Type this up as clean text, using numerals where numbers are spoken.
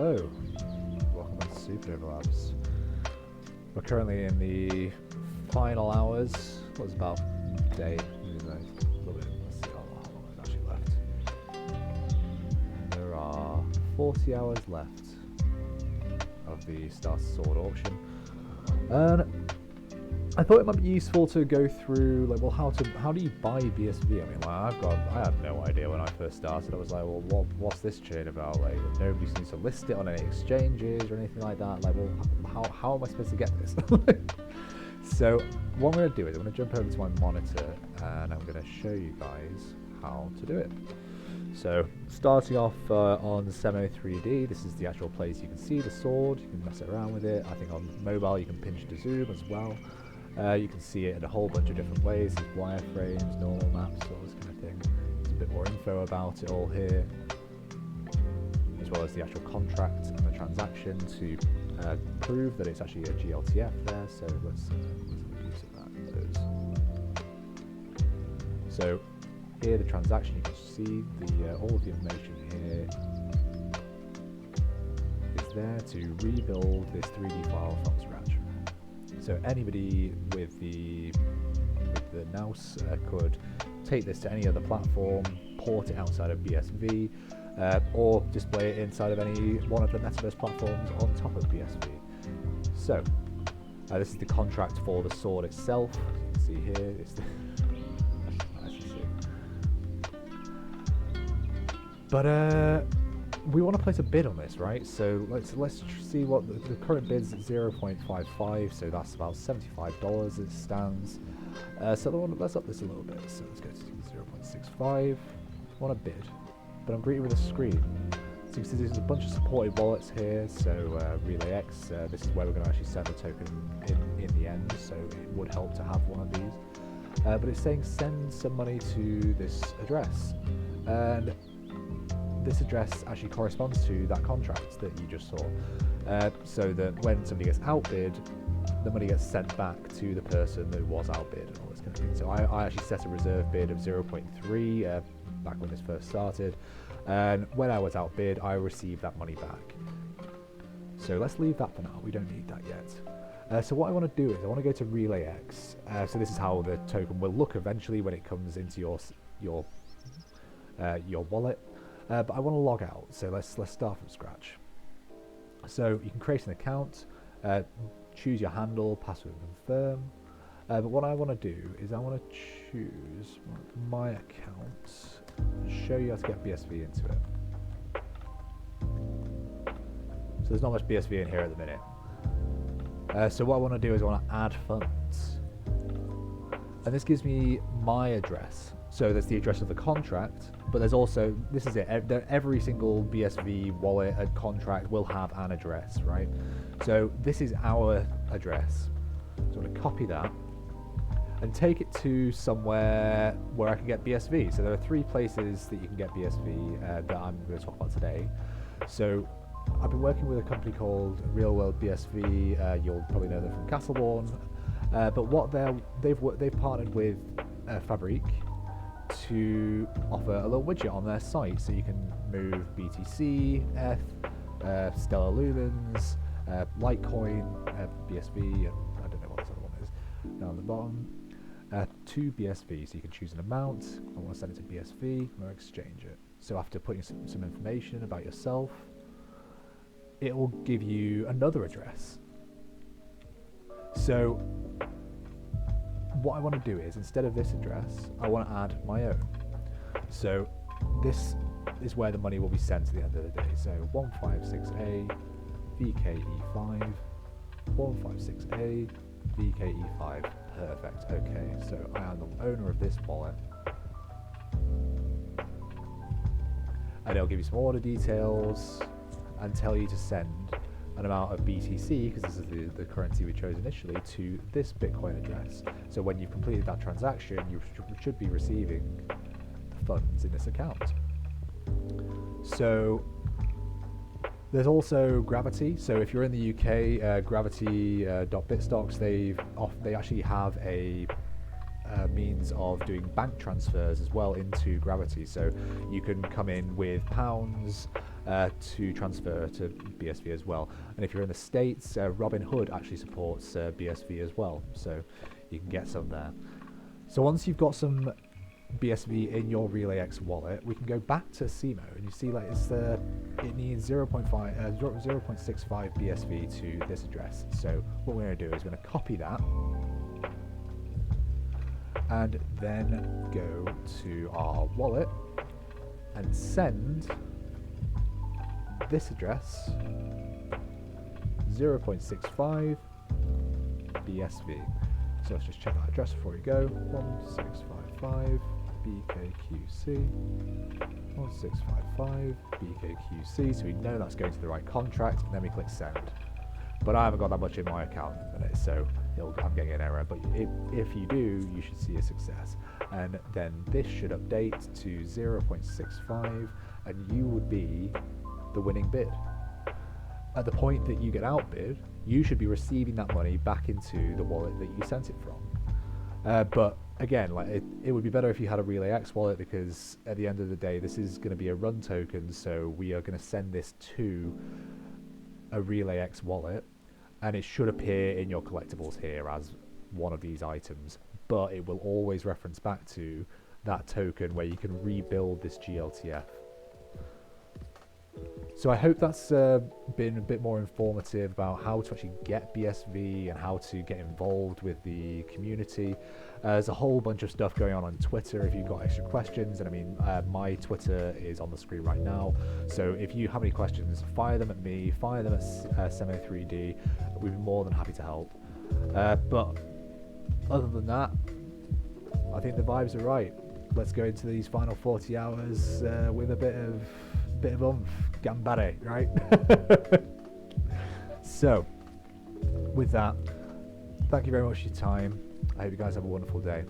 Hello, welcome to Supernova Labs. We're currently in the final hours. What was about day? A little bit. Let's see how long is actually left. There are 40 hours left of the Star Sword auction, and I thought it might be useful to go through, like, well, how do you buy BSV? I mean, like, I had no idea when I first started. I was like, well, what's this chain about? Like, nobody seems to list it on any exchanges or anything like that. Like, well, how am I supposed to get this? So what I'm going to do is I'm going to jump over to my monitor and I'm going to show you guys how to do it. So starting off on 703D, this is the actual place you can see the sword. You can mess it around with it. I think on mobile you can pinch to zoom as well. You can see it in a whole bunch of different ways. There's wireframes, normal maps, all this kind of thing. There's a bit more info about it all here, as well as the actual contract and the transaction to prove that it's actually a GLTF there. So let's have a use of that. So here, the transaction, you can see the all of the information here is there to rebuild this 3D file from scratch. So anybody with the NOS could take this to any other platform, port it outside of BSV, or display it inside of any one of the metaverse platforms on top of BSV. So this is the contract for the sword itself. You can see here, it's the but we want to place a bid on this, right? So let's see what the current bid's at 0.55, so that's about $75 as it stands. So let's up this a little bit. So let's go to 0.65. I want to bid, but I'm greeted with a screen. So you can see there's a bunch of supported wallets here. So RelayX, this is where we're going to actually set the token in the end. So it would help to have one of these. But it's saying send some money to this address, and this address actually corresponds to that contract that you just saw, so that when somebody gets outbid, the money gets sent back to the person that was outbid and all this kind of thing. So I actually set a reserve bid of 0.3 back when this first started, and when I was outbid, I received that money back. So let's leave that for now. We don't need that yet. So what I want to do is I want to go to RelayX. So this is how the token will look eventually when it comes into your wallet. But I want to log out, so let's start from scratch. So you can create an account, choose your handle, password, confirm. But what I want to do is I want to choose my account and show you how to get BSV into it. So there's not much BSV in here at the minute. So what I want to do is I want to add funds, and this gives me my address. So that's the address of the contract, but there's also, this is it, every single BSV wallet and contract will have an address, right? So this is our address. So I'm going to copy that and take it to somewhere where I can get BSV. So there are 3 places that you can get BSV that I'm going to talk about today. So I've been working with a company called RealWorldBSV. You'll probably know them from Castleborn. But what they've partnered with Fabric to offer a little widget on their site, so you can move BTC, F, Stellar Lumens, Litecoin, BSV, and I don't know what this other one is down the bottom, to BSV. So you can choose an amount. I want to send it to BSV or exchange it. So after putting some information about yourself, it will give you another address. So what I want to do is, instead of this address, I want to add my own. So this is where the money will be sent at the end of the day. So 156A VKE5, 156A VKE5. Perfect. Okay, so I am the owner of this wallet, and it'll give you some order details and tell you to send an amount of BTC, because this is the currency we chose initially, to this Bitcoin address. So when you've completed that transaction, you should be receiving the funds in this account. So there's also Gravity. So if you're in the UK, Gravity.bitstocks, they actually have a means of doing bank transfers as well into Gravity. So you can come in with pounds, to transfer to BSV as well. And if you're in the States, RobinHood actually supports BSV as well, so you can get some there. So once you've got some BSV in your RelayX wallet, we can go back to CMO, and you see like it needs 0.65 BSV to this address. So what we're going to do is we're going to copy that and then go to our wallet and send this address 0.65 BSV. So let's just check that address before we go. 1655 BKQC. 1655 BKQC. So we know that's going to the right contract, and then we click send. But I haven't got that much in my account at the minute, so I'm getting an error. But if you do, you should see a success. And then this should update to 0.65, and you would be the winning bid. At the point that you get outbid, you should be receiving that money back into the wallet that you sent it from. But again, like it would be better if you had a RelayX wallet, because at the end of the day, this is going to be a run token, so we are going to send this to a RelayX wallet, and it should appear in your collectibles here as one of these items, but it will always reference back to that token where you can rebuild this GLTF. So I hope that's been a bit more informative about how to actually get BSV and how to get involved with the community. There's a whole bunch of stuff going on Twitter if you've got extra questions, and I mean my Twitter is on the screen right now, so if you have any questions, fire them at me, fire them at Semo3D. We'd be more than happy to help. But other than that, I think the vibes are right. Let's go into these final 40 hours with a bit of oomph, gambare, right? So with that, thank you very much for your time. I hope you guys have a wonderful day.